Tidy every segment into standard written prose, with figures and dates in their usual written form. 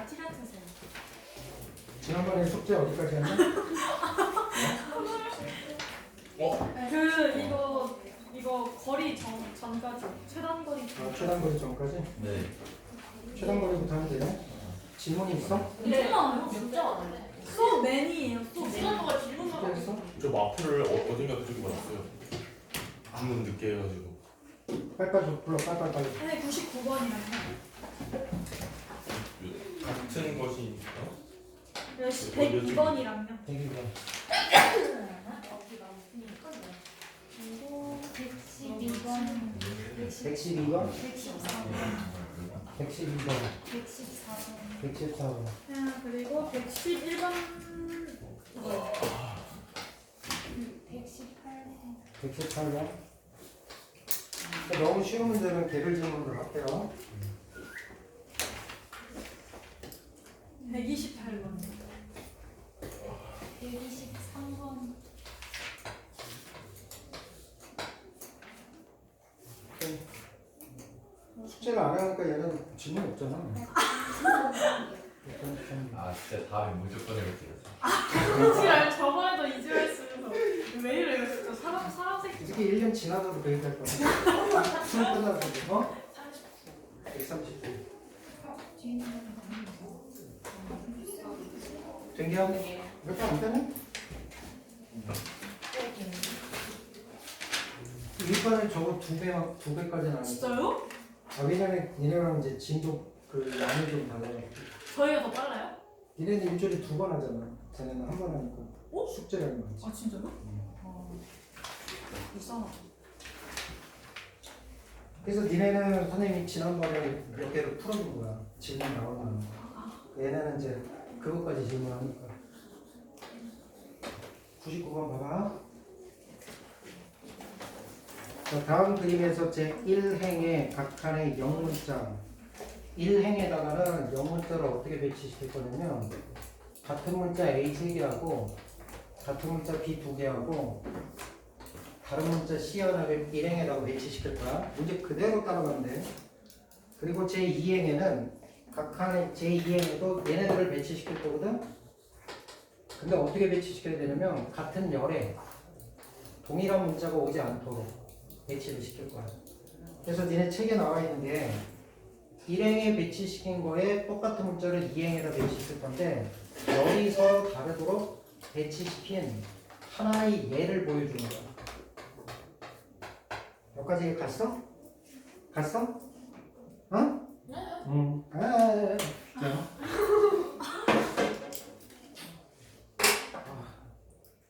티라트세요. 지난번에 숙제 어디까지 했나? 이거 거리 전까지 최단 거리 전. 최단거리 전까지? 네. 최단거리부터 하면 되네. 질문이 있어? 네. 진짜 많은데. 소 맨이에요. 소 맨. 시간도가 질문만 숙제했어? 저 마플을 어딘가 그쪽에 받았어요. 주문 늦게 해가지고. 빨빨 불러 빨빨. 네, 99번이랑요. 같은 것이 네, 102번이랑요. 102번. 어디가 없으니까 그리고 112번, 112번? 114번, 112번. 114번. 114번. 그리고 111번. 118번. 너무 쉬운 문제는 개별 질문으로 할게요. 128번. 123번. 숙제를 안 하니까 얘는 질문 없잖아. 아 진짜 다음에 무조건 해볼게요. 지랄 저번에도 이지했으면서 왜 이래요 진짜 사람 새끼. 이렇게 1년 지나서도 그 얘기 할 거야. 수능 끝나서도 어? 139. 된겨? 몇 번 안 되네? 일반은 저거 두 배까지 나왔어. 진짜요? 아, 왜냐면 얘네랑 이제 진도 그 양이 좀 달라요. 저희가 더 빨라요? 얘네는 일주일에 2번 하잖아. 쟤네는 한 번 하니까. 어? 숙제량이 많지. 아 진짜요? 불쌍하다. 그래서 니네는 선생님이 지난번에 몇 개를 풀어준 거야. 질문 나오면. 얘네는 이제 그것까지 질문하니까. 99번 봐봐. 자, 다음 그림에서 제1행의 각 칸의 영문자 1행에다가는 영문자를 어떻게 배치시킬 거냐면 같은 문자 A 3개하고 같은 문자 B 2개하고 다른 문자 C 하나를 1행에다가 배치시킬 거야. 문제 그대로 따라가면 돼. 그리고 제2행에는 각 칸의 제2행에도 얘네들을 배치시킬 거거든. 근데 어떻게 배치시켜야 되냐면 같은 열에 동일한 문자가 오지 않도록 배치를 시킬 거야. 그래서 니네 책에 나와 있는 게 1행에 배치시킨 거에 똑같은 문자를 2행에다 배치시킬 건데 열이 서로 다르도록 배치시킨 하나의 예를 보여주는 거야. 여기까지 갔어? 갔어? 어? 네. 응. 자.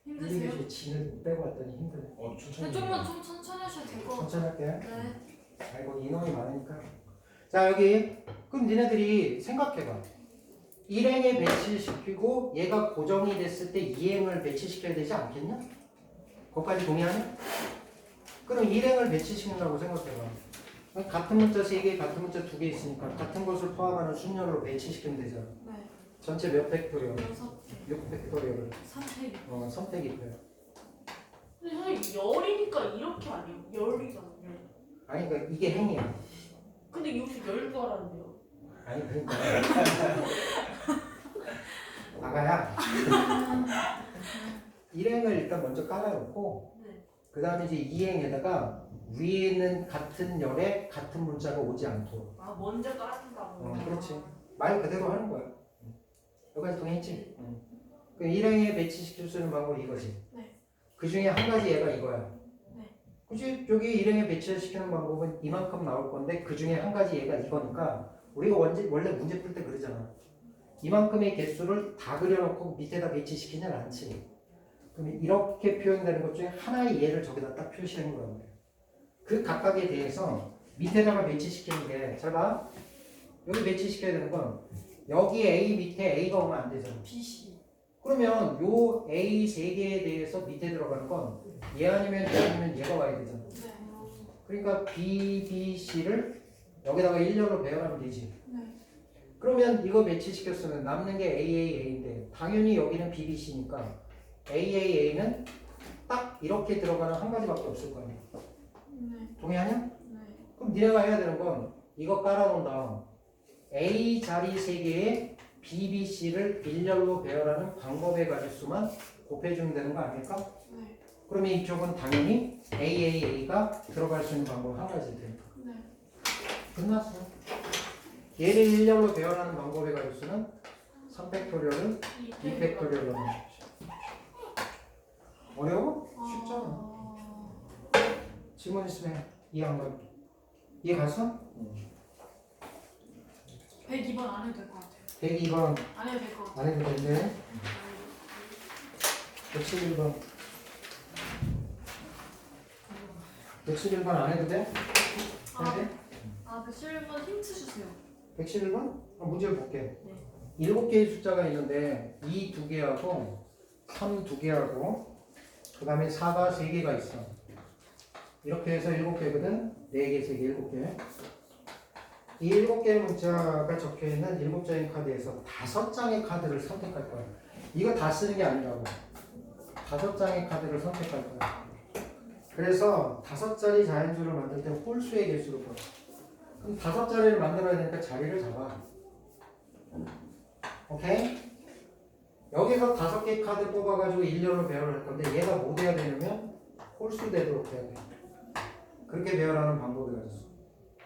힘드세요? 이게 진을 빼고 왔더니 힘드네. 천천히. 좀만 좀 천천히 하셔도 될 것 같아요. 천천히 할게. 네. 아이고 인원이 많으니까. 자 여기 그럼 니네들이 생각해봐. 1행에 배치시키고 얘가 고정이 됐을 때 2행을 배치시켜야 되지 않겠냐? 그것까지 동의하냐? 그럼 1행을 배치시킨다고 생각해봐. 같은 문자 3개, 같은 문자 2개 있으니까 같은 것을 포함하는 순열로 배치시키면 되잖아. 네. 전체 몇 팩토리얼? 6개. 6팩토리얼을 선택이. 선택이 돼요. 근데 선생님 열이니까 이렇게 아니에요? 열이잖아요. 아니 그러니까 이게 행이야. 근데 여기서 열거라는데요. 아니 그러니까 아가야 1행을 일단 먼저 깔아놓고 네. 그 다음에 이제 2행에다가 위에 있는 같은 열에 같은 문자가 오지 않도록 아 먼저 깔아준다고. 그렇지 말 그대로 하는 거야. 여기까지 동의했지? 그 1행에 배치시킬 수 있는 방법이 이거지. 네. 그 중에 한 가지 얘가 이거야. 네. 그치? 여기 1행에 배치시키는 방법은 이만큼 나올 건데 그 중에 한 가지 얘가 이거니까 우리가 원래 문제 풀 때 그러잖아. 이만큼의 개수를 다 그려놓고 밑에다 배치시키진 않지. 그럼 이렇게 표현되는 것 중에 하나의 예를 저기다 딱 표시한 거란 말이야. 그 각각에 대해서 밑에다가 배치시키는 게 잘 봐. 여기 배치시켜야 되는 건 여기 A 밑에 A가 오면 안 되잖아. BC. 그러면 요 A 3개에 대해서 밑에 들어가는 건 얘 아니면 얘 아니면 얘가 와야 되잖아. 네. 그러니까 B, B, C를 여기다가 일렬로 배열하면 되지. 네. 그러면 이거 배치시켰으면 남는 게 AAA인데 당연히 여기는 BBC니까 AAA는 딱 이렇게 들어가는 한 가지밖에 없을 거 아니야. 네. 동의하냐? 네. 그럼 니네가 해야 되는 건 이거 깔아놓은 다음 A 자리 3개에 B, B, C를 일렬로 배열하는 방법의 가짓수만 곱해주면 되는 거 아닙니까? 네. 그러면 이쪽은 당연히 AAA가 들어갈 수 있는 방법 한 가지 됩니다. 네. 끝났어. 얘를 일렬로 배열하는 방법의 가짓수는 3팩토리얼을 2팩토리얼로 넣으십시오. 어려워? 쉽잖아. 질문 있으면 이해 안 가요? 이해 갔어? 102번 안 해도 될 것 같아요. 102번 안 해도 될 것 같아요. 안 해도 되는데 111번 111번 안 해도 돼? 해야 돼? 그 실문 힌트 주세요. 111번? 문제를 볼게. 네. 7개의 숫자가 있는데 2 2개하고 3 2개하고 그 다음에 4가 3개가 있어. 이렇게 해서 7개거든? 4개, 3개, 7개. 이 7개의 문자가 적혀있는 7장의 카드에서 5장의 카드를 선택할 거야. 이거 다 쓰는 게 아니라고. 5장의 카드를 선택할 거야. 그래서 5자리 자연수를 만들 때 홀수의 개수로 봐. 그럼 5자리를 만들어야 되니까 자리를 잡아. 오케이? 여기서 5개 카드 뽑아가지고 일렬로 배열을 할 건데 얘가 뭐 돼야 되냐면 홀수 되도록 해야 돼. 그렇게 배열하는 방법이 가졌어.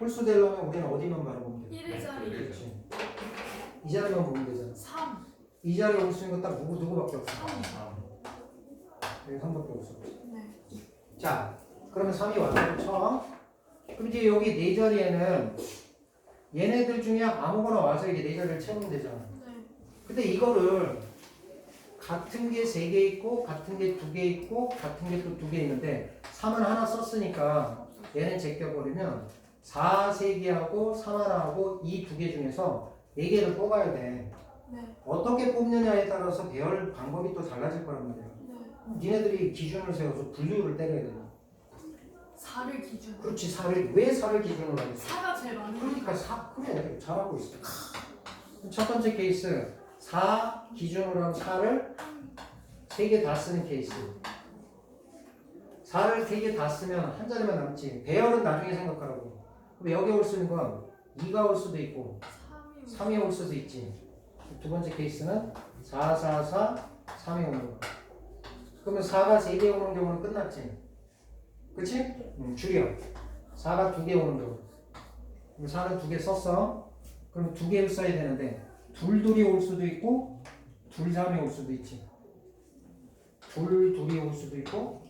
홀수 되려면 우리는 어디만 바라보면 돼? 1의 자리 그렇지. 이 자리만 보면 되잖아. 3. 이 자리에 올 수 있는 건 딱 누구밖에 없어. 3. 여기 3밖에 없어. 네. 자, 그러면 3이 왔다고 쳐. 그럼 이제 여기 네 자리에는 얘네들 중에 아무거나 와서 이게 네 자리를 채우면 되잖아. 네. 근데 이거를 같은 게 3개 있고 같은 게 2개 있고 같은 게 또 2개 있는데 3은 하나 썼으니까 얘는 제껴버리면 4 3개하고 3 하나하고 이 2개 중에서 4개를 뽑아야 돼. 네. 어떻게 뽑느냐에 따라서 배열 방법이 또 달라질 거란 말이야. 네. 니네들이 기준을 세워서 분류를 때려야 돼. 4를 기준. 그렇지. 4를 왜 4를 기준으로 하겠어? 4가 제일 많은 그러니까 4 그래 잘하고 있어. 첫 번째 케이스 4 기준으로 한 4를 3개 다 쓰는 케이스. 4를 3개 다 쓰면 한 자리만 남지. 배열은 나중에 생각하라고. 그럼 여기 올 수 있는 건 2가 올 수도 있고 3이 올 수도 있지. 두 번째 케이스는 4, 4, 4, 3이 오는 거. 그러면 4가 3개 오는 경우는 끝났지. 그치? 줄여. 4가 2개 오는 경우. 그럼 4는 2개 썼어. 그럼 2개를 써야 되는데 둘이 올 수도 있고 둘 3이 올 수도 있지. 둘이 올 수도 있고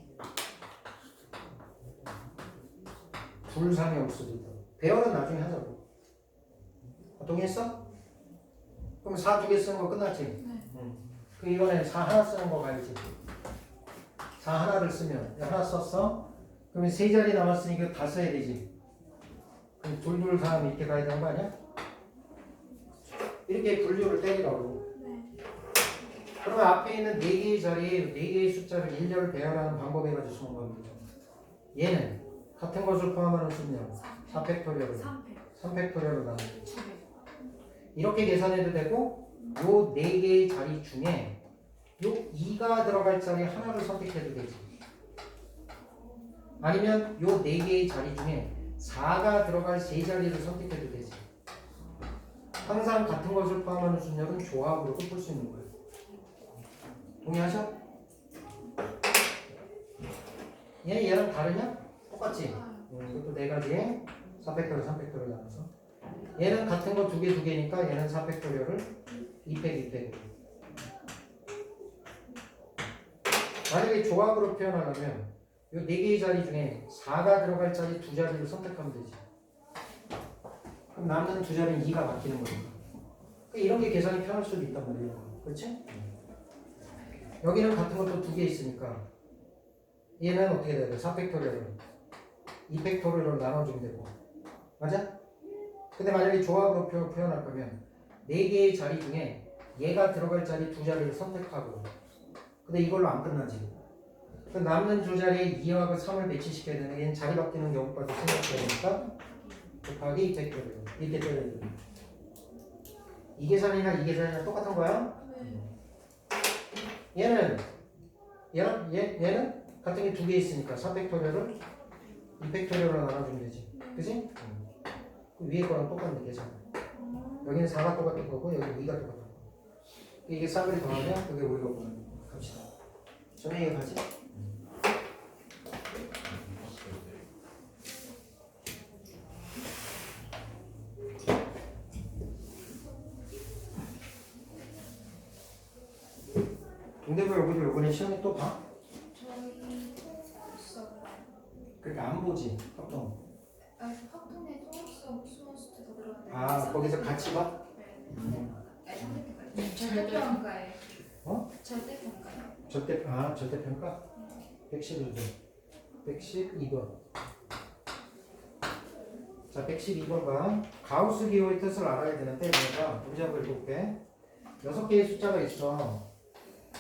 둘 3이 올 수도 있고. 배열은 나중에 하자고. 동의했어? 그럼 4 2개 쓰는 거 끝났지? 네. 그 이번에 4 하나 쓰는 거 가야지. 4 하나를 쓰면 하나 썼어? 그러면 3자리 남았으니까 다 써야 되지. 그럼 둘 3 이렇게 가야 되는 거 아니야? 이렇게 분류를 때리라고. 네. 그러면 앞에 있는 4개의 자리에 4개의 숫자를 일렬 배열하는 방법에 가지고 쓰는 겁니다. 얘는 같은 것을 포함하는 수냐 4팩토리얼로 3팩. 3팩토리얼로 나눠. 2배. 이렇게 계산해도 되고 요 4개의 자리 중에 요 2가 들어갈 자리 하나를 선택해도 되지. 아니면 요 4개의 자리 중에 4가 들어갈 3자리를 선택해도 되지. 항상 같은 것을 포함하는 수열은 조합으로도 풀 수 있는 거예요. 동의하셔? 얘랑 다르냐? 똑같지? 이것도 4가지에 4팩토리얼 3팩토리얼 나눠서 얘는 같은 거 2개니까 얘는 4팩토리얼을 2팩 만약에 조합으로 표현하려면 이 4개의 자리 중에 4가 들어갈 자리 2자리를 선택하면 되지. 그럼 남는 2자리는 2가 바뀌는 거니까. 그러니까 이런 게 계산이 편할 수도 있단 말이에요. 그렇지? 여기는 같은 것도 2개 있으니까 얘는 어떻게 돼야 돼? 4팩토리얼을 2팩토리얼로 나눠주면 되고. 맞아? 근데 만약에 조합으로 표현할 거면 4개의 자리 중에 얘가 들어갈 자리 2자리를 선택하고 근데 이걸로 안 끝나지. 그 남는 2자리에 2하고 3을 매치시켜야 되는데 얘는 자리 바뀌는 경우까지 생각해야 되니까 곱하기 2팩토리얼 이렇게 써야 돼. 이 계산이나 이 계산이랑 똑같은 거야? 네. 얘는 같은 게 2개 있으니까 4팩토리얼을 2팩토리얼로 나눠주면 되지. 그치? 그 위에 거랑 똑같네 계산. 여기는 4가 똑같은 거고 여기 2가 똑같은 거고. 이게 쌍으로 더하면 여기 우리가 보는 값이다. 좀 이해가지? 근데 왜 여기도 이번에 시험에 또 봐? 저희 수업 그러니까 안 보지 보통. 학통에 통합수업 수원수 때도 그러는데 아 거기서 같이 봐? 절대평가에 어? 절대평가에 절대평가? 111번 112번 자 112번과 가우스 기호의 뜻을 알아야 되는데 내가 문제 한번 읽어볼게 6개의 숫자가 있어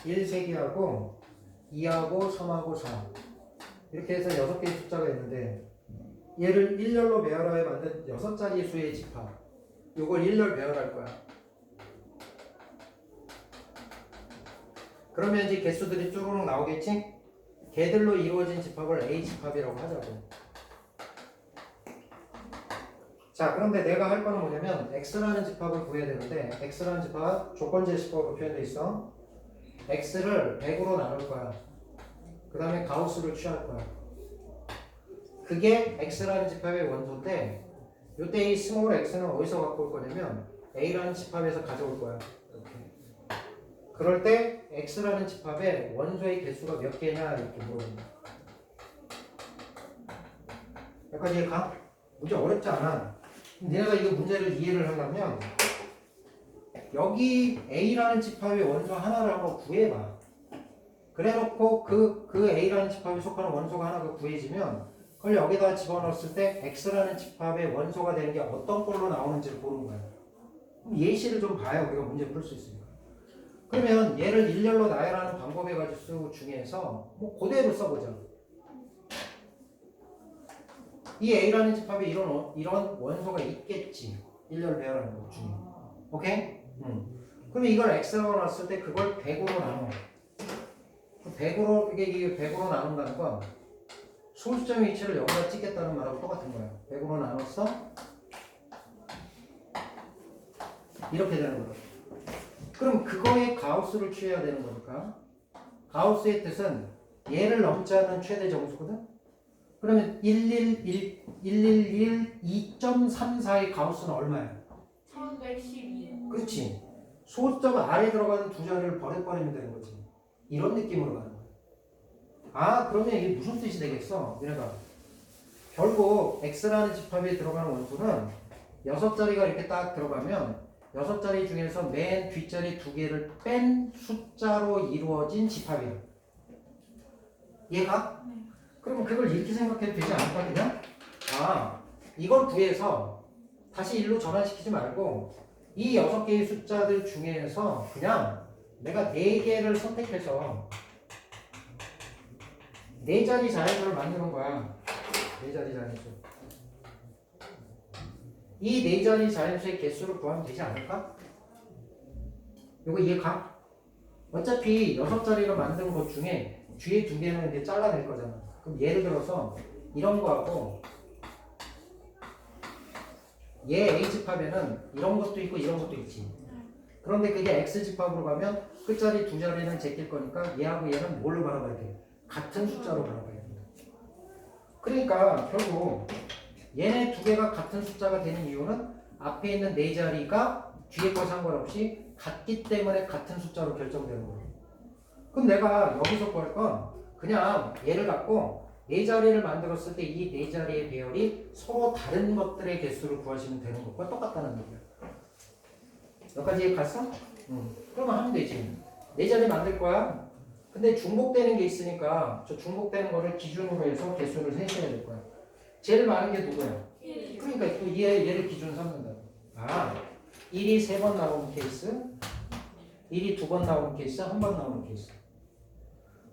1, 3개하고 2하고 3하고 4 이렇게 해서 6개의 숫자가 있는데 얘를 일렬로 배열하여 만든 6자리 수의 집합 요걸 일렬 배열할 거야 그러면 이제 개수들이 쭈루룩 나오겠지? 걔들로 이루어진 집합을 A집합이라고 하자고 자 그런데 내가 할 거는 뭐냐면 X라는 집합을 구해야 되는데 X라는 집합 조건제시법으로 표현되어 있어 X를 100으로 나눌 거야 그 다음에 가우스를 취할 거야 그게 X라는 집합의 원소인데 이때 이 스몰 x는 어디서 갖고 올 거냐면 A라는 집합에서 가져올 거야 이렇게. 그럴 때 X라는 집합의 원소의 개수가 몇 개냐 이렇게 물어본다 여기까지 가? 문제 어렵지 않아 내가 이거 문제를 이해를 하려면 여기 A라는 집합의 원소 하나를 한번 구해봐 그래놓고 그 A라는 집합에 속하는 원소가 하나가 구해지면 그걸 여기다 집어넣었을 때 X라는 집합의 원소가 되는 게 어떤 꼴로 나오는지를 보는 거야 그럼 예시를 좀 봐야 우리가 문제 풀 수 있으니까 그러면 얘를 일렬로 나열하는 방법의 가지수 중에서 뭐 그대로 써보자 이 A라는 집합에 이런 원소가 있겠지 일렬 배열하는 것 중에 오케이? 그러면 이걸 X라고 놨을 때 그걸 100으로 나눠 100으로 이게 100으로 나눈다는 건 소수점의 위치를 여기다 찍겠다는 말하고 똑같은 거야 100으로 나눴어 이렇게 되는 거야 그럼 그거에 가우스를 취해야 되는 거니까 가우스의 뜻은 얘를 넘지 않는 최대 정수거든 그러면 111 2.34의 가우스는 얼마야? 1112. 그렇지 소수점 아래에 들어가는 두 자리를 버려버리면 되는 거지 이런 느낌으로 가는 거야 아 그러면 이게 무슨 뜻이 되겠어? 얘네가 결국 X라는 집합에 들어가는 원소는 6자리가 이렇게 딱 들어가면 6자리 중에서 맨 뒷자리 2개를 뺀 숫자로 이루어진 집합이야 얘가? 그러면 그걸 이렇게 생각해도 되지 않을까 그냥? 아 이걸 구해서 다시 일로 전환시키지 말고 이 6개의 숫자들 중에서 그냥 내가 4개를 선택해서 4자리 자연수를 만드는 거야 4자리 자연수 이 4자리 자연수의 개수를 구하면 되지 않을까? 이거 이해가? 어차피 6자리로 만든 것 중에 뒤에 2개는 이제 잘라낼 거잖아 그럼 예를 들어서 이런 거하고 얘 A집합에는 이런 것도 있고 이런 것도 있지 그런데 그게 X집합으로 가면 끝자리 2자리는 제낄 거니까 얘하고 얘는 뭘로 바라봐야 돼? 같은 숫자로 바라봐야 돼 그러니까 결국 얘네 2개가 같은 숫자가 되는 이유는 앞에 있는 4자리가 뒤에 거 상관없이 같기 때문에 같은 숫자로 결정되는 거예요 그럼 내가 여기서 구할 건 그냥 얘를 갖고 4자리를 만들었을 때 이 4자리의 배열이 서로 다른 것들의 개수를 구하시면 되는 것과 똑같다는 얘기야 여기까지 이해 갔어? 그러면 하면 되지 4자리 만들 거야 근데 중복되는 게 있으니까 저 중복되는 거를 기준으로 해서 개수를 세셔야 될 거야 제일 많은 게 누구야? 그러니까 또 얘를 기준 삼는다 아 1이 3번 나오는 케이스 1이 2번 나오는 케이스 1번 나오는 케이스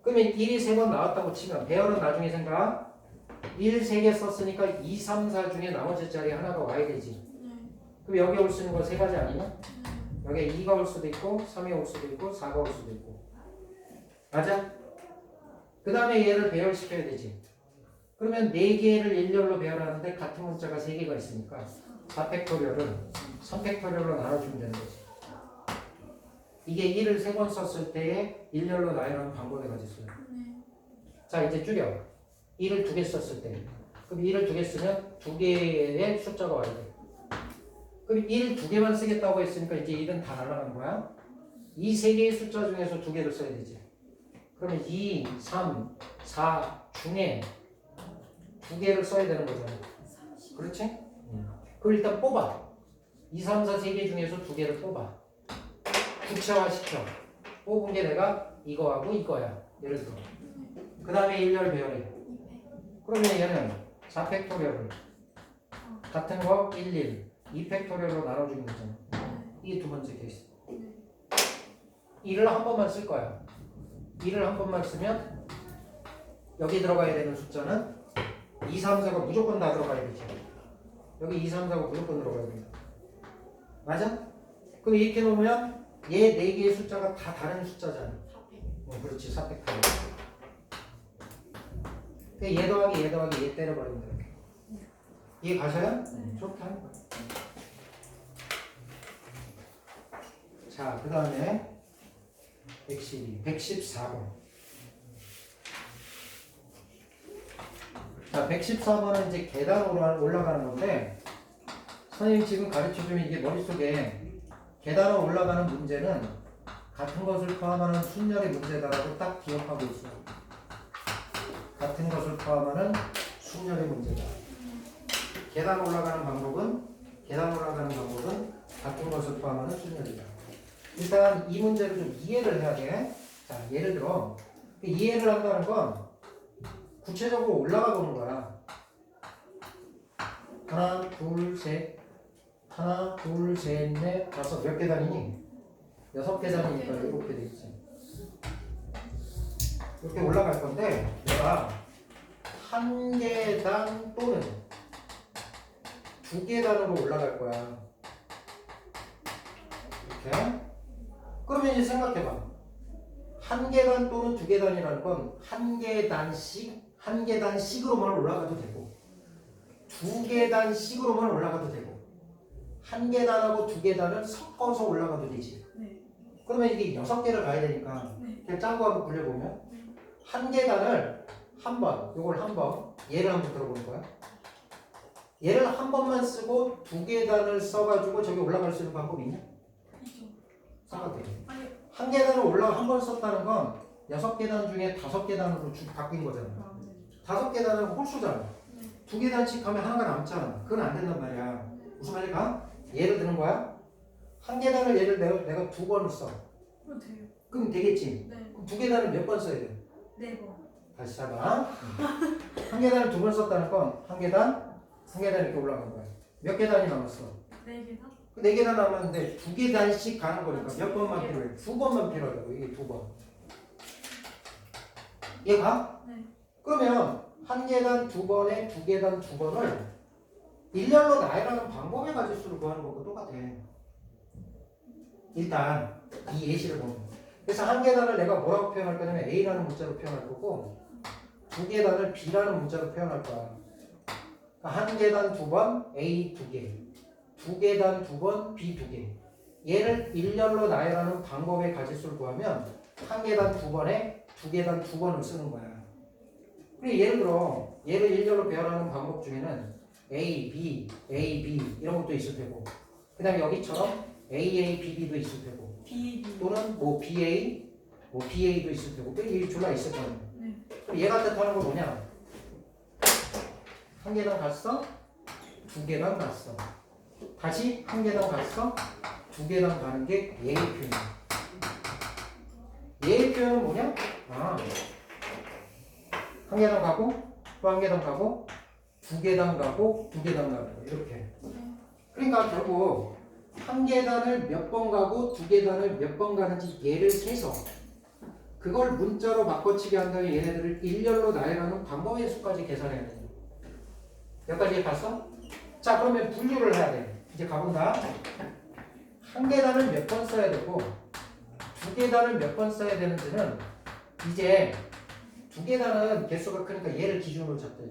그러면 1이 3번 나왔다고 치면 배열은 나중에 생각 1, 3개 썼으니까 2, 3, 4 중에 나머지 자리 하나가 와야 되지 그럼 여기 올 수 있는 거 3가지 아니야? 여기에 2가 올 수도 있고 3이 올 수도 있고 4가 올 수도 있고 맞아? 그 다음에 얘를 배열시켜야 되지 그러면 4개를 일렬로 배열하는데 같은 문자가 3개가 있으니까 4팩토리얼을 3팩토리얼로 나눠주면 되는 거지. 이게 1을 3번 썼을 때의 일렬로 나열하는 방법의 가지수야. 자, 이제 줄여. 1을 2개 썼을 때. 그럼 1을 2개 쓰면 2개의 숫자가 와야 돼. 그럼 1을 2개만 쓰겠다고 했으니까 이제 1은 다 날아가는 거야. 이 3개의 숫자 중에서 2개를 써야 되지. 그러면 2, 3, 4 중에 2개를 써야 되는 거잖아. 그렇지? 그럼 일단 뽑아. 2, 3, 4, 3개 중에서 2개를 뽑아. 구체화시켜. 뽑은 게 내가 이거하고 이거야. 예를 들어. 그 다음에 일렬 배열해. 그러면 얘는 4팩토리얼을 같은 거 1, 1, 2팩토리얼로 나눠주는 거잖아. 이게 두 번째 케이스. 1을 한 번만 쓸 거야. 1을 한 번만 쓰면 여기 들어가야 되는 숫자는 2, 3, 4가 무조건 다 들어가야 되지. 여기 2, 3, 4가 무조건 들어가야 된다. 맞아? 그럼 이렇게 놓으면 얘 4개의 숫자가 다 다른 숫자잖아. 4팩. 그렇지. 4팩토리얼. 얘 더하기 얘 더하기 얘 때려버리면 돼. 이해 가셔요? 저렇게 하는 거야. 자, 그 다음에 112, 114번. 자, 114번은 이제 계단으로 올라가는 건데, 선생님 지금 가르쳐주면 이게 머릿속에 계단으로 올라가는 문제는 같은 것을 포함하는 순열의 문제다라고 딱 기억하고 있어요. 같은 것을 포함하는 순열의 문제다. 계단 올라가는 방법은 같은 것을 포함하는 순열이다. 일단 이 문제를 좀 이해를 해야 돼. 자, 예를 들어 이해를 한다는 건 구체적으로 올라가 보는 거야. 하나, 둘, 셋, 넷, 다섯. 몇 계단이니? 6계단이니까 7개 되겠지. 이렇게 올라갈 건데 내가 한 계단 또는 2계단으로 올라갈 거야. 이렇게. 그러면 이제 생각해봐. 한 계단 또는 2계단이라는 건 한 계단씩으로만 올라가도 되고 2계단씩으로만 올라가도 되고 한 계단하고 2계단을 섞어서 올라가도 되지. 네. 그러면 이게 6개를 가야 되니까 그냥 짠 거 한번 굴려보면 한 계단을 한 번, 요걸 한 번, 얘를 한번 들어보는 거야. 얘를 한 번만 쓰고 2계단을 써가지고 저기 올라갈 수 있는 방법이 있냐? 생각해. 한 계단을 한 번 썼다는 건 6계단 중에 5계단으로 바뀐 거잖아. 5계단은 홀수잖아. 2계단씩 하면 하나가 남잖아. 그건 안 된단 말이야. 무슨 말일까? 예를 드는 거야. 한 계단을 내가 2번을 써. 그럼 돼요. 그럼 되겠지. 네. 그럼 2계단을 몇 번 써야 돼? 4번. 다시 잡아. 한 계단을 2번 썼다는 건 한 계단 이렇게 올라간 거야. 몇 계단이 남았어? 4개다? 4계단 남았는데 2계단씩 가는 거니까 몇 번만 필요해? 2번만 필요하다고. 이게 2번. 얘가? 네. 그러면 한 계단 2번에 2계단 2번을 일렬로 나열하는 방법의 가지수를 구하는 것과 똑같아. 일단 이 예시를 보면. 그래서 한 계단을 내가 뭐라고 표현할 거냐면 A라는 문자로 표현할 거고 2계단을 B라는 문자로 표현할 거야. 그러니까 한 계단 2번 A 2개, 2계단 2번 B 2개. 얘를 일렬로 나열하는 방법의 가지수를 구하면 한 계단 2번에 2계단 2번을 쓰는 거야. 그리고 예를 들어 얘를 일렬로 배열하는 방법 중에는 A, B 이런 것도 있을 테고 그 다음에 여기처럼 AA, BB도 있을 테고 B. 또는 뭐 BA도 있을 테고 이게 졸라 있을 거야. 네. 그럼 얘가 뜻하는 건 뭐냐? 한 계단 갔어? 2계단 갔어. 다시 한 계단 갔어? 2계단 가는 게 예의 표현이야. 예의 표현은 뭐냐? 한 계단 가고 또 한 계단 가고 2계단 가고 2계단 가고 이렇게. 그러니까 결국 한 계단을 몇 번 가고 2계단을 몇 번 가는지 얘를 세서 그걸 문자로 바꿔치기 한 다음에 얘네들을 일렬로 나열하는 방법의 수까지 계산해야 돼. 여기까지 봤어? 자, 그러면 분류를 해야 돼. 이제 가본다. 한 계단을 몇 번 써야 되고 2계단을 몇 번 써야 되는지는 이제 2계단은 개수가 크니까 얘를 기준으로 잡자.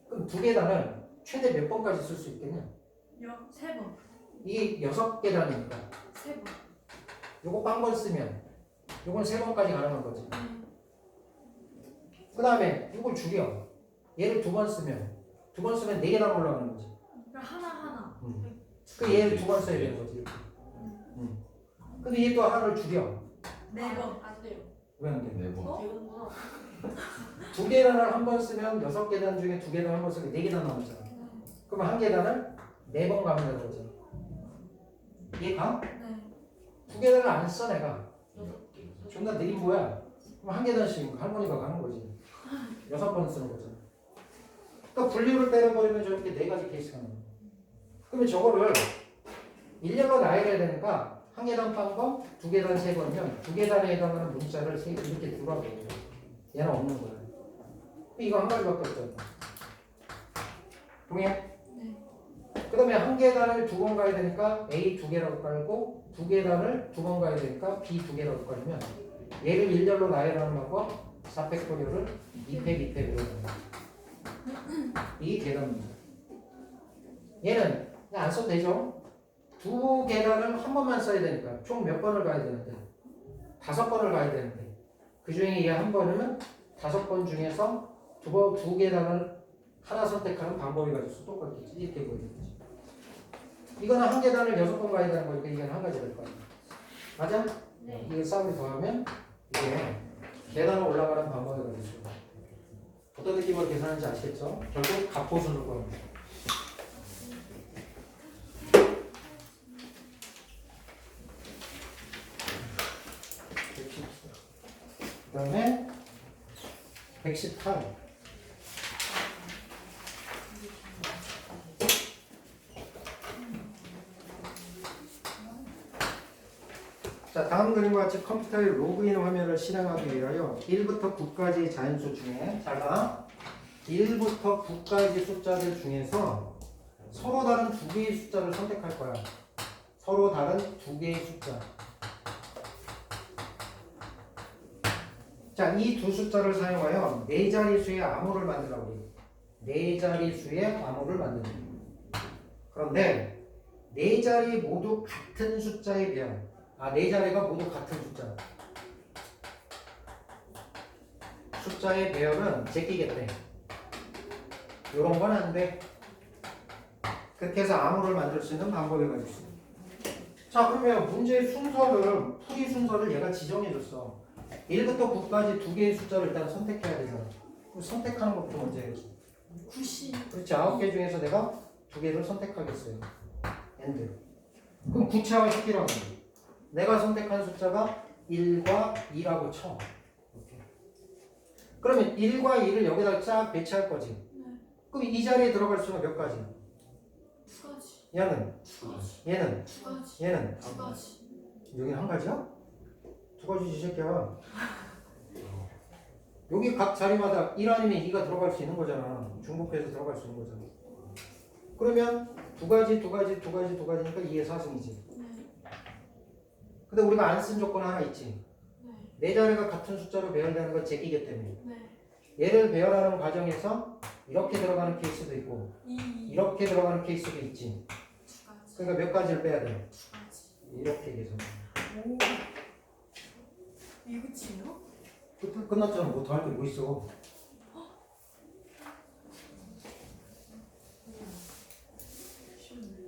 그럼 2계단을 최대 몇 번까지 쓸 수 있겠냐? 세 번. 이게 6계단이니까 세 번. 요거 빵번 쓰면 요건 3번까지 가능한 거지. 그 다음에 이걸 죽여. 얘를 2번 쓰면 4계단 올라가는 거지. 그러니까 하나. 그 얘를 2번 써야 되는 거지. 이렇게. 근데 얘 또 하나를 죽여. 네 번. 안 돼요. 왜 안 돼? 네 번. 되는구나. 2계단을 한 번 쓰면 6계단 중에 2계단 한 번 쓰면 4계단 남았잖아. 그럼 한 계단을 4번 가면 되는 거잖아. 이해가? 네. 2계단을 안 써 내가. 6개. 존나 느린 거야. 그럼 한 계단씩 할머니가 가는 거지. 6번 쓰는 거잖아. 그러니까 분류를 때려버리면 저렇게 4가지 케이스가 나와. 그러면 저거를 일렬로 나열해야 되니까 한 계단 빵번, 2계단 3번이면 2계단에 해당하는 문자를 이렇게 두라고 해요. 얘는 없는 거야. 이거 한 가지밖에 없잖아. 동의해? 네. 그 다음에 한 계단을 2번 가야 되니까 A 2개라고 깔고 2계단을 2번 가야 되니까 B 2개라고 깔면 얘를 일렬로 나열하는 방법 4팩토리얼을 2팩 2팩으로 이 계단 문제. 얘는 그냥 안 써도 되죠? 2계단을 한 번만 써야 되니까 총 몇 번을 가야 되는데 5번을 가야 되는데 그 중에 얘 한 번은 5번 중에서 2계단을 하나 선택하는 방법이 가지고 똑같겠지. 이렇게 보이는 거지. 이거는 한 계단을 6번 가야 되는 거니까 이건 한 가지 될 거야. 맞아? 네. 이거 쌍을 더하면 이게 계단을 올라가는 방법이 가지고 어떤 느낌으로 계산하는지 아시겠죠? 결국 갑보수를 구합니다. 그 다음에 118. 자, 다음 그림과 같이 컴퓨터의 로그인 화면을 실행하기 위하여 1부터 9까지 자연수 중에 잘 봐. 1부터 9까지 숫자들 중에서 서로 다른 2개의 숫자를 선택할 거야. 서로 다른 2개의 숫자. 자, 이 두 숫자를 사용하여 4자릿수의 암호를 만들라고 해요. 4자릿수의 암호를 만드는 거예요. 그런데 4자리 모두 같은 숫자에 비하면 4자리가 모두 같은 숫자. 숫자의 배열은 제끼겠대. 요런 건 안 돼. 그렇게 해서 암호를 만들 수 있는 방법이 가지고 있어. 자, 그러면 문제의 순서를, 풀이 순서를 얘가 지정해 줬어. 1부터 9까지 2개의 숫자를 일단 선택해야 되잖아. 그럼 선택하는 것부터 먼저 해야지. 90. 그렇지. 9개 중에서 내가 2개를 선택하겠어요. 엔드. 그럼 구체화가 시키라고 해. 내가 선택한 숫자가 1과 2라고 쳐. 이렇게. 그러면 1과 2를 여기다 쫙 배치할 거지. 네. 그럼 이 자리에 들어갈 수는 몇 가지? 2가지. 얘는? 2가지. 얘는? 2가지. 얘는? 2가지. 여기는 한 가지야? 2가지지 이 새끼야. 여기 각 자리마다 1 아니면 2가 들어갈 수 있는 거잖아. 중복해서 들어갈 수 있는 거잖아. 그러면 2가지니까 2의 4승이지. 네. 근데 우리가 안 쓴 조건 하나 있지. 네. 4자리가 같은 숫자로 배열되는 건 제끼기 때문에. 네. 얘를 배열하는 과정에서 이렇게 들어가는 케이스도 있고 2. 이렇게 들어가는 케이스도 있지. 2가지. 그러니까 몇 가지를 빼야 돼? 2가지. 이렇게 계산. 오. 이거 치요? 끝났잖아. 뭐 더 할 게 뭐 있어. 쉬운데.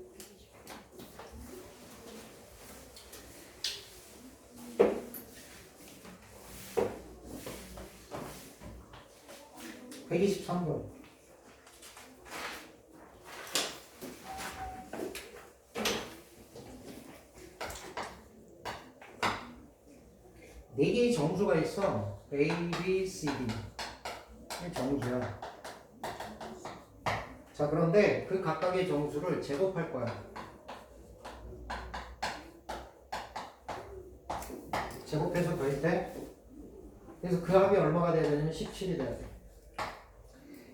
백 123번. 네 개의 정수가 있어. A, B, C, D. 이게 정수야. 자, 그런데 그 각각의 정수를 제곱할 거야. 제곱해서 더할 때, 그래서 그 합이 얼마가 돼야 되냐면 17이 돼야 돼.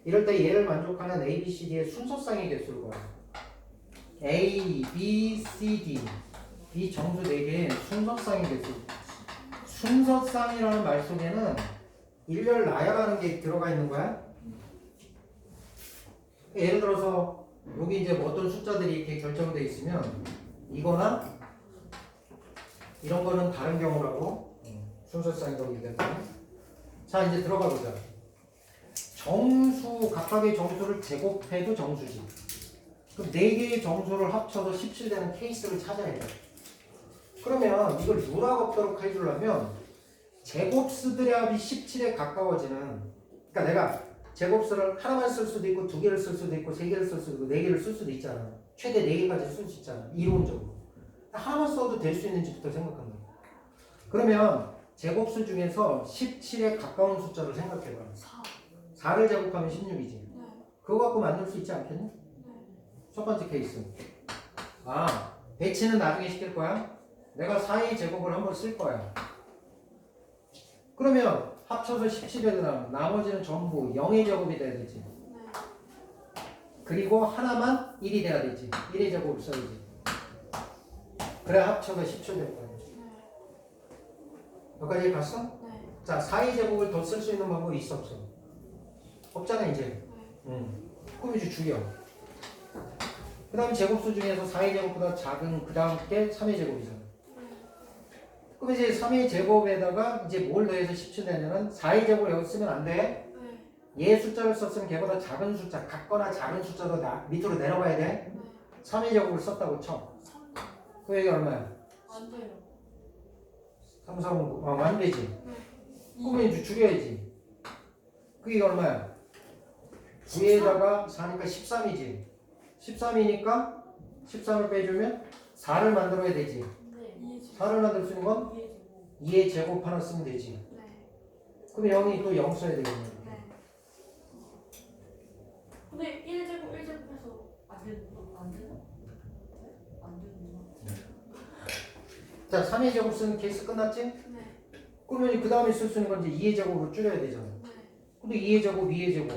이럴 때 얘를 만족하는 A, B, C, D의 순서쌍의 개수를 구하라. A, B, C, D. 이 정수 4개의 순서쌍의 개수. 순서쌍이라는 말 속에는 일렬 나열하는 게 들어가 있는 거야. 예를 들어서 여기 이제 뭐 어떤 숫자들이 이렇게 결정돼 있으면 이거나 이런 거는 다른 경우라고 순서상이라고 얘기했거든요. 자 이제 들어가 보자. 정수 각각의 정수를 제곱해도 정수지. 그럼 4개의 정수를 합쳐서 17 되는 케이스를 찾아야 돼. 그러면 이걸 누락 없도록 해주려면 제곱수들의 합이 17에 가까워지는, 그러니까 내가 제곱수를 하나만 쓸 수도 있고 2개를 쓸 수도 있고 3개를 쓸 수도 있고 4개를 쓸 수도 있잖아. 최대 4개까지 쓸 수 있잖아. 이론적으로. 하나만 써도 될 수 있는지부터 생각한다. 그러면 제곱수 중에서 17에 가까운 숫자를 생각해봐. 4를 제곱하면 16이지. 그거 갖고 만들 수 있지 않겠니? 첫 번째 케이스. 아, 배치는 나중에 시킬 거야? 내가 4의 제곱을 한번 쓸 거야. 그러면 합쳐서 17에 나머지는 전부 0의 제곱이 돼야 되지. 그리고 하나만 1이 돼야 되지. 1의 제곱을 써야지. 그래 합쳐서 17 될 거야. 여기까지 갔어? 자, 4의 제곱을 더 쓸 수 있는 방법이 있어 없어? 없잖아 이제. 그럼 이제 줄여. 그 다음에 제곱수 중에서 4의 제곱보다 작은 그 다음 게 3의 제곱이잖아. 그럼 이제 3의 제곱에다가 이제 뭘 더해서 17 내냐면 4의 제곱을 여기 쓰면 안 돼. 얘 숫자를 썼으면 걔보다 작은 숫자, 같거나 작은 숫자로 밑으로 내려가야 돼. 3의 제곱을 썼다고 쳐. 그 얘기 얼마야? 안 돼요. 3, 4, 5, 안 되지. 그러면 이제 줄여야지. 그게 얼마야? 9에다가 4니까 13이지. 13이니까 13을 빼주면 4를 만들어야 되지. 네. 4를 만들 수 있는 건 2의 제곱 하나 쓰면 되지. 그럼 0이 또 0 써야 되겠네. 근데 1제곱 1제곱해서 안 되나? 안 되나? 자, 3의 제곱 쓰는 케이스 끝났지? 그러면 그 다음에 쓸 수 있는 건 이제 2의 제곱으로 줄여야 되잖아. 근데 2의 제곱, 2의 제곱,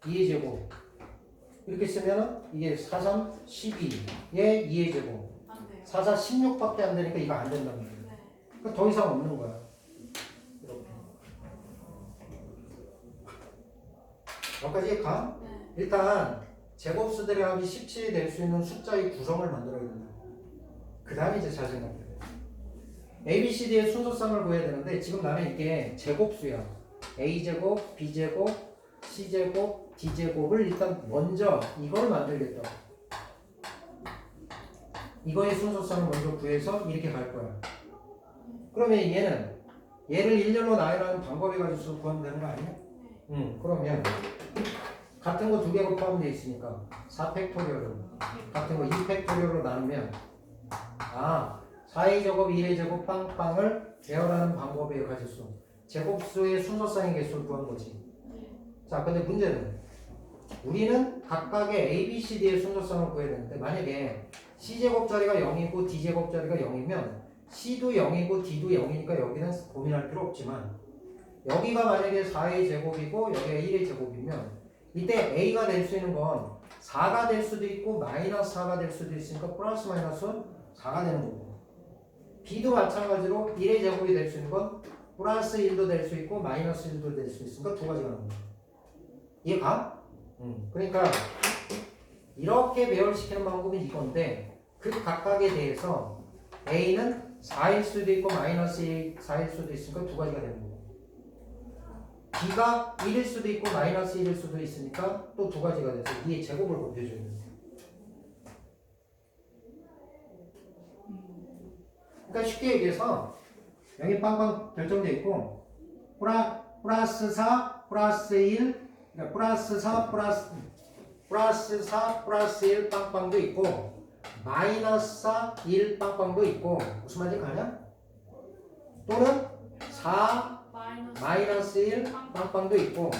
2의 제곱 이렇게 쓰면은 이게 4, 3, 12의 2의 제곱, 안 돼요. 4, 4, 16밖에 안 되니까 이거 안 된단 말이야. 그러니까 더 이상 없는 거야. 이렇게. 여기까지 가? 일단 제곱수들의 합이 17이 될 수 있는 숫자의 구성을 만들어야 된다. 그 다음에 이제 잘 생각해. ABCD의 순서상을 구해야 되는데 지금 나는 이게 제곱수야. A제곱, B제곱, C제곱, D제곱을 일단 먼저 이걸 만들겠다. 이거의 순서상을 먼저 구해서 이렇게 갈 거야. 그러면 얘를 일렬로 나열하는 방법에 가지고 구하면 되는 거 아니야? 그러면 같은 거 2개 곱하면 돼 있으니까 4팩토리얼로 같은 거 2팩토리얼로 나누면 4의 제곱, 1의 제곱 빵빵을 배열하는 방법에 가졌어. 제곱수의 순서상의 개수를 구한 거지. 자, 근데 문제는 우리는 각각의 A, B, C, D의 순서상을 구해야 되는데 만약에 C제곱자리가 0이고 D제곱자리가 0이면 C도 0이고 D도 0이니까 여기는 고민할 필요 없지만 여기가 만약에 4의 제곱이고 여기가 1의 제곱이면 이때 A가 될 수 있는 건 4가 될 수도 있고 마이너스 4가 될 수도 있으니까 플러스 마이너스 4가 되는 거고 B도 마찬가지로 1의 제곱이 될 수 있는 건 플러스 1도 될 수 있고 마이너스 1도 될 수 있으니까 두 가지가 나옵니다. 이해가? 그러니까 이렇게 배열시키는 방법이 이건데 그 각각에 대해서 A는 4일 수도 있고 마이너스 4일 수도 있으니까 두 가지가 되는 거고 B가 1일 수도 있고 마이너스 1일 수도 있으니까 또 두 가지가 돼서 2의 제곱을 곱해줘야 됩니다. 그러니까 쉽게 얘기해서 여기 빵빵 결정되어 있고 플러스 4 플러스 1 그러니까 플러스 4 플러스 1 빵빵도 있고 마이너스 4 1 빵빵도 있고 무슨 말인지 가냐? 또는 4 마이너스 1 빵빵도 있고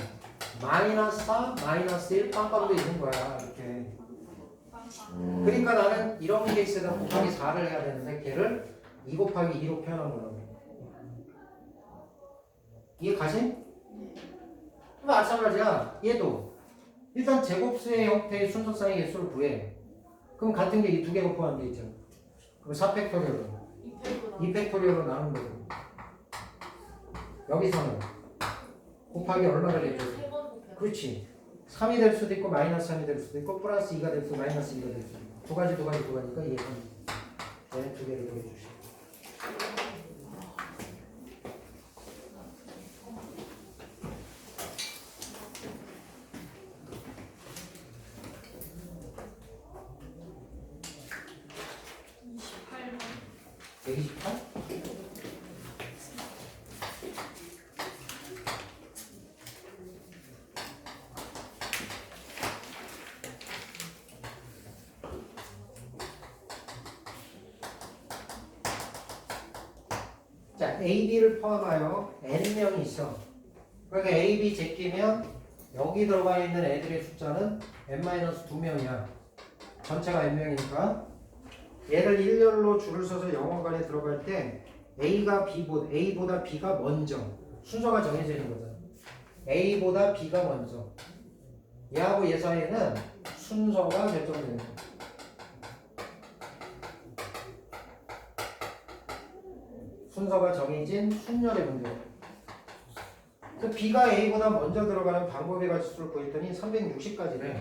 마이너스 4 마이너스 1 빵빵도 있는 거야 이렇게. 그러니까 나는 이런 케이스에다 곱하기 4를 해야 되는데 걔를 2 곱하기 2로 표현한 거라고. 이해 가심? 마찬가지야. 얘도 일단 제곱수의 형태의 순서상의 개수를 구해. 그럼 같은 게 이 두 개 곱하면 돼 있잖아. 그럼 4팩토리얼로 2팩토리얼로 나눈 거고 여기서는 곱하기 얼마를 해줘? 그렇지. 3이 될 수도 있고 마이너스 3이 될 수도 있고 플러스 2가 될 수도 있고 마이너스 2가 될 수도 있고 두 가지니까 얘는 얘는 두 개를 더해주시고 (28번) 128? 자, A, B를 포함하여 N명이 있어. 그러니까 A, B 제끼면 여기 들어가 있는 애들의 숫자는 N-2명이야. 전체가 N명이니까. 얘를 일렬로 줄을 서서 영어관에 들어갈 때 A보다 B가 먼저 순서가 정해져 있는 거잖아. A보다 B가 먼저. 얘하고 얘 사이에는 순서가 결정되는 거야. 순서가 정해진 순열의 문제예요. 그래서 B가 A보다 먼저 들어가는 방법의 가지수를 구했더니 360가지래.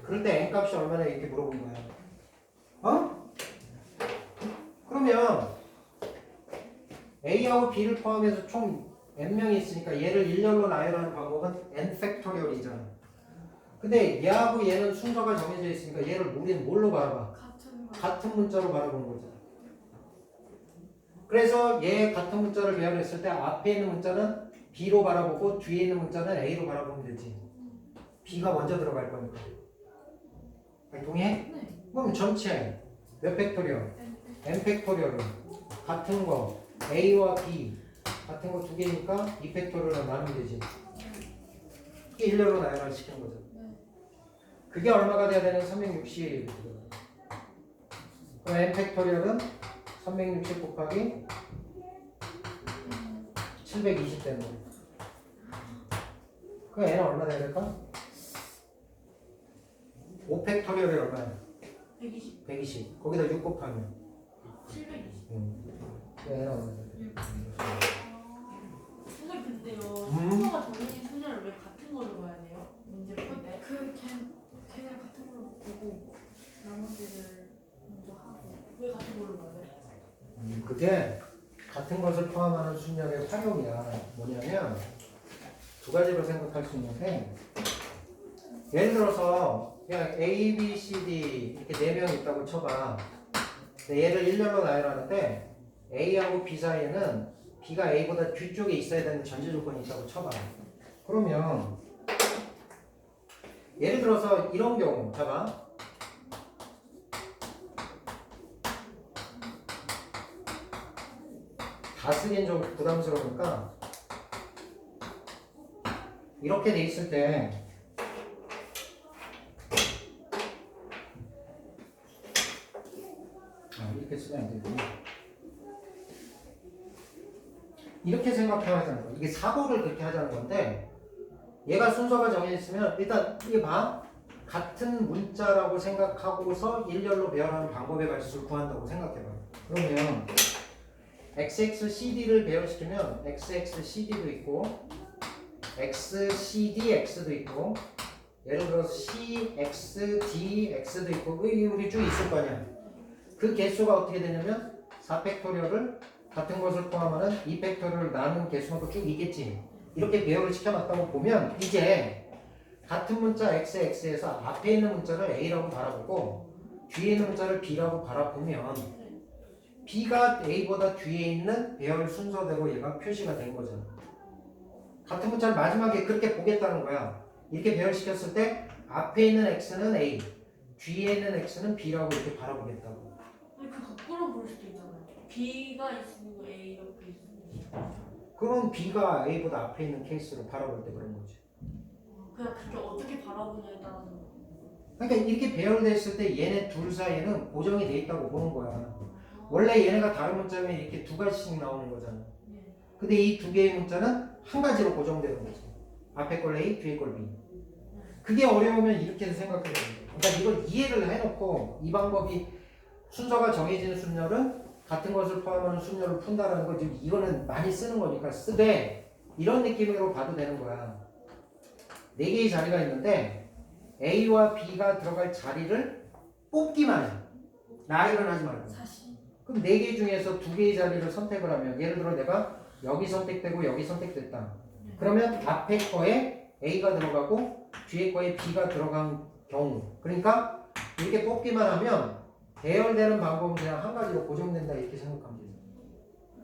그럴 때 N값이 얼마나 이렇게 물어본 거야. 어? 그러면 A하고 B를 포함해서 총 N명이 있으니까 얘를 일렬로 나열하는 방법은 N 팩토리얼이잖아. 근데 얘하고 얘는 순서가 정해져 있으니까 얘를 우리는 뭘로 바라봐? 같은 문자로 바라보는 거잖아. 그래서 얘 같은 문자를 배열했을 때 앞에 있는 문자는 B로 바라보고 뒤에 있는 문자는 A로 바라보면 되지. B가 먼저 들어갈 거니까. 동의해? 네. 그럼 전체 몇 팩토리얼? N 팩토리얼은 같은 거 A와 B 같은 거 두 개니까 2 팩토리얼로 나누면 되지. 그게 일렬로 나열을 시키는 거죠. 그게 얼마가 돼야 되는 360. 그럼 N 팩토리얼은 360 곱하기 720 되는 거예요. 그럼 N은 얼마 돼야 될까? 5 팩토리얼이 얼마야? 120. 120. 거기다 6 곱하면 720. N은 얼마 돼야 될까? 선생님 근데요. 순서가 정해진 순서를 왜 같은 걸로 봐야 돼요? 문제 풀 때? 걔네 같은 걸로 보고 나머지를 먼저 하고. 왜 같은 걸로 봐야 돼? 그게 같은 것을 포함하는 순열의 활용이야. 뭐냐면 두 가지로 생각할 수 있는데 예를 들어서 그냥 A, B, C, D 이렇게 4명 있다고 쳐봐. 근데 얘를 일렬로 나열하는데 A하고 B 사이에는 B가 A보다 뒤쪽에 있어야 되는 전제 조건이 있다고 쳐봐. 그러면 예를 들어서 이런 경우 봐봐. 다 쓰기엔 좀 부담스러우니까 이렇게 돼 있을 때 이렇게 쓰면 안 되고 이렇게 생각하자는 거야. 이게 사고를 그렇게 하자는 건데 얘가 순서가 정해졌으면 일단 이게 봐. 같은 문자라고 생각하고서 일렬로 배열하는 방법의 가지수를 구한다고 생각해봐. 그러면 XXCD를 배열시키면 XXCD도 있고 XCDX도 있고 예를 들어서 CXDX도 있고 우리 쭉 있을 거 아니야. 그 개수가 어떻게 되냐면 4팩토리얼을 같은 것을 포함하는 2팩토리얼을 나눈 개수만큼 쭉 있겠지. 이렇게 배열을 시켜놨다고 보면 이제 같은 문자 XX에서 앞에 있는 문자를 A라고 바라보고 뒤에 있는 문자를 B라고 바라보면 B가 A보다 뒤에 있는 배열 순서대로 얘가 표시가 된 거잖아. 같은 문자를 마지막에 그렇게 보겠다는 거야. 이렇게 배열시켰을 때 앞에 있는 X는 A, 뒤에 있는 X는 B라고 이렇게 바라보겠다고. 아니 그 거꾸로 볼 수도 있잖아요. B가 있으면 A 이렇게 있으면. 그럼 B가 A보다 앞에 있는 케이스로 바라볼 때 그런 거지. 그냥 그렇게 어떻게 바라보냐에 따라서. 그러니까 이렇게 배열됐을 때 얘네 둘 사이에는 고정이 돼 있다고 보는 거야. 원래 얘네가 다른 문자면 이렇게 두 가지씩 나오는 거잖아. 근데 이 두 개의 문자는 한 가지로 고정되는 거지. 앞에 걸 A, 뒤에 걸 B. 그게 어려우면 이렇게 생각해야 돼. 그러니까 이걸 이해를 해놓고 이 방법이 순서가 정해지는 순열은 같은 것을 포함하는 순열을 푼다라는 거 지금 이거는 많이 쓰는 거니까 쓰되 이런 느낌으로 봐도 되는 거야. 4개의 자리가 있는데 A와 B가 들어갈 자리를 뽑기만 해. 나열은 하지 말고. 그럼 4개 중에서 2개의 자리를 선택을 하면 예를 들어 내가 여기 선택되고 여기 선택됐다. 그러면 앞에 거에 A가 들어가고 뒤에 거에 B가 들어간 경우. 그러니까 이렇게 뽑기만 하면 대열되는 방법은 그냥 한 가지로 고정된다 이렇게 생각하면 돼요.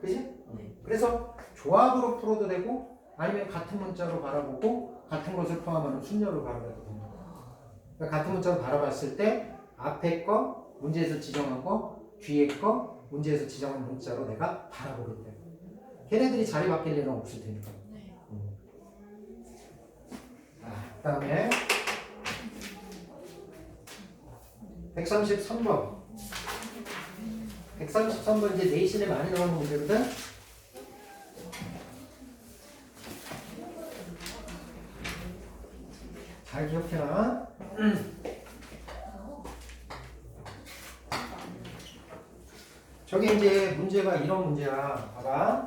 그지? 그래서 조합으로 풀어도 되고 아니면 같은 문자로 바라보고 같은 것을 포함하는 순열을 바라봐도 됩니다. 그러니까 같은 문자로 바라봤을 때 앞에 거 문제에서 지정한 거 뒤에 거 문제에서 지정한 문자로 내가 바라보게 돼요. 걔네들이 자리 바뀔 일은 없을 테니까. 그 다음에 133번 133번 이제 내신에 많이 나오는 문제거든. 잘 기억해라. 저게 이제 문제가 이런 문제야. 봐봐.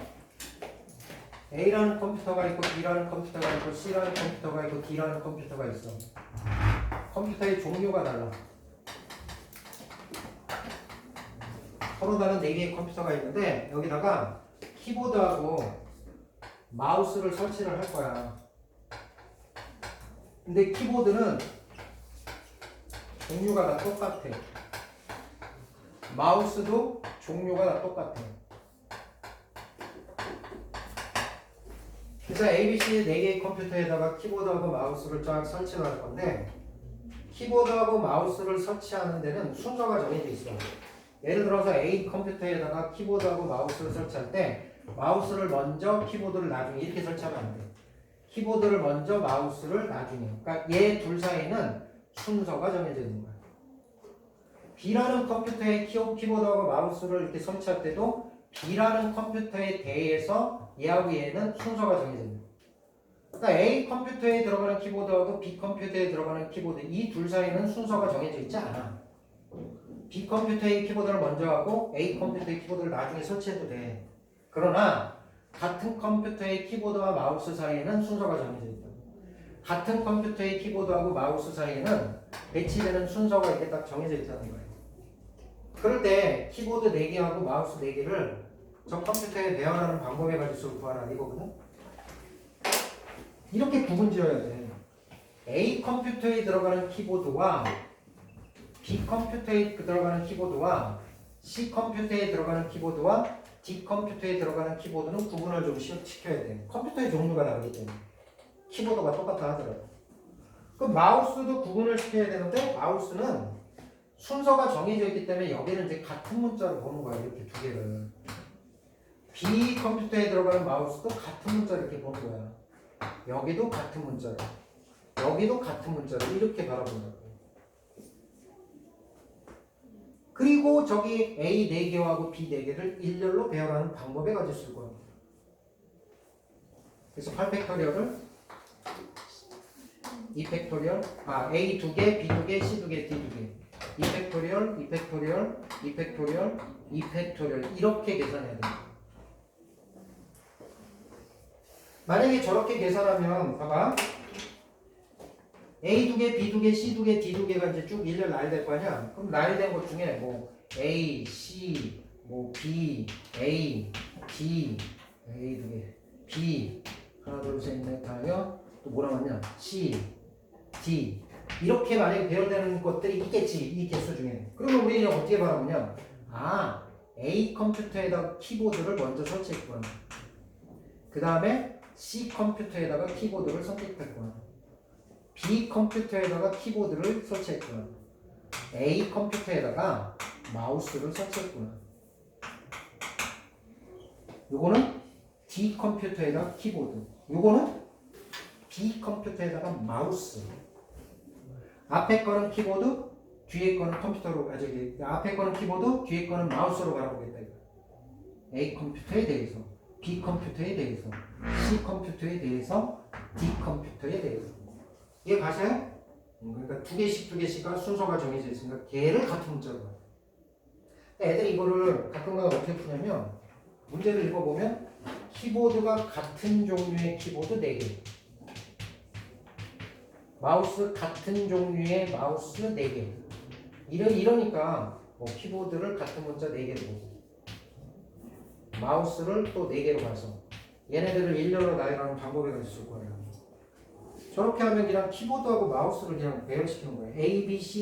A라는 컴퓨터가 있고 B라는 컴퓨터가 있고 C라는 컴퓨터가 있고 D라는 컴퓨터가 있어. 컴퓨터의 종류가 달라. 서로 다른 4개의 컴퓨터가 있는데 여기다가 키보드하고 마우스를 설치를 할 거야. 근데 키보드는 종류가 다 똑같아. 마우스도 종류가 다 똑같아. 그래서 ABC 4개의 컴퓨터에다가 키보드하고 마우스를 쫙 설치를 할 건데 키보드하고 마우스를 설치하는 데는 순서가 정해져 있어. 예를 들어서 A 컴퓨터에다가 키보드하고 마우스를 설치할 때 마우스를 먼저 키보드를 나중에 이렇게 설치하면 안 돼. 키보드를 먼저 마우스를 나중에. 그러니까 얘 둘 사이는 순서가 정해져 있는 거야. B라는 컴퓨터에 키보드하고 마우스를 이렇게 설치할 때도 B라는 컴퓨터에 대해서 얘하고 얘는 순서가 정해져 있는 거야. 그러니까 A 컴퓨터에 들어가는 키보드하고 B 컴퓨터에 들어가는 키보드 이 둘 사이는 순서가 정해져 있지 않아. B 컴퓨터의 키보드를 먼저 하고 A 컴퓨터의 키보드를 나중에 설치해도 돼. 그러나 같은 컴퓨터의 키보드와 마우스 사이에는 순서가 정해져 있다. 같은 컴퓨터의 키보드하고 마우스 사이에는 배치되는 순서가 이렇게 딱 정해져 있다는 거예요. 그럴 때 키보드 4개하고 마우스 4개를 저 컴퓨터에 배열하는 방법에 가지고 구하라 이거거든. 이렇게 구분 지어야 돼. A 컴퓨터에 들어가는 키보드와 B 컴퓨터에 들어가는 키보드와 C 컴퓨터에 들어가는 키보드와 D 컴퓨터에 들어가는 키보드는 구분을 좀 시켜야 돼. 컴퓨터의 종류가 다르기 때문에 키보드가 똑같다 하더라도. 그럼 마우스도 구분을 시켜야 되는데 마우스는 순서가 정해져 있기 때문에 여기는 이제 같은 문자로 보는 거야. 이렇게 두 개를. B 컴퓨터에 들어가는 마우스도 같은 문자로 이렇게 보는 거야. 여기도 같은 문자로, 여기도 같은 문자로 이렇게 바라본다고. 그리고 저기 A 4개하고 B 4개를 일렬로 배열하는 방법에 가지고 쓸 겁니다. 그래서 8팩토리얼을 2팩토리얼, A 2개, B 2개, C 2개, D 2개 2팩토리얼, 2팩토리얼, 2팩토리얼, 2팩토리얼 이렇게 계산해야 됩니다. 만약에 저렇게 계산하면 봐봐. A 2개, B 2개, C 2개, D 2개가 이제 쭉 일렬 나열될 거 아니야? 그럼 나열된 것 중에 뭐 A, C, 뭐 B, A, D, A 2개, B 하나 둘 셋 넷 다여 또 뭐라 하냐? C, D 이렇게 만약에 배열되는 것들이 있겠지 이 개수 중에. 그러면 우리는 어떻게 바라보냐? A 컴퓨터에다가 키보드를 먼저 설치했구나. 그 다음에 C 컴퓨터에다가 키보드를 선택했구나. B 컴퓨터에다가 키보드를 설치했구나. A 컴퓨터에다가 마우스를 설치했구나. 요거는 D 컴퓨터에다가 키보드. 요거는 B 컴퓨터에다가 마우스. 앞에 거는 키보드, 뒤에 거는 컴퓨터로 앞에 거는 키보드, 뒤에 거는 마우스로 바라보겠다. A 컴퓨터에 대해서, B 컴퓨터에 대해서, C 컴퓨터에 대해서, D 컴퓨터에 대해서. 이해 가세요? 그러니까 두 개씩가 순서가 정해져 있으니까 걔를 같은 문자로 봐요. 애들이 이거를 가끔가다 어떻게 푸냐면 문제를 읽어보면 키보드가 같은 종류의 키보드 4개 마우스 같은 종류의 마우스 4개. 이러니까 뭐 키보드를 같은 문자 4개로 보고 마우스를 또 4개로 봐서 얘네들을 일렬로 나열하는 방법이 있을 거예요. 저렇게 하면 그냥 키보드하고 마우스를 그냥 배열시키는 거예요. A, B, C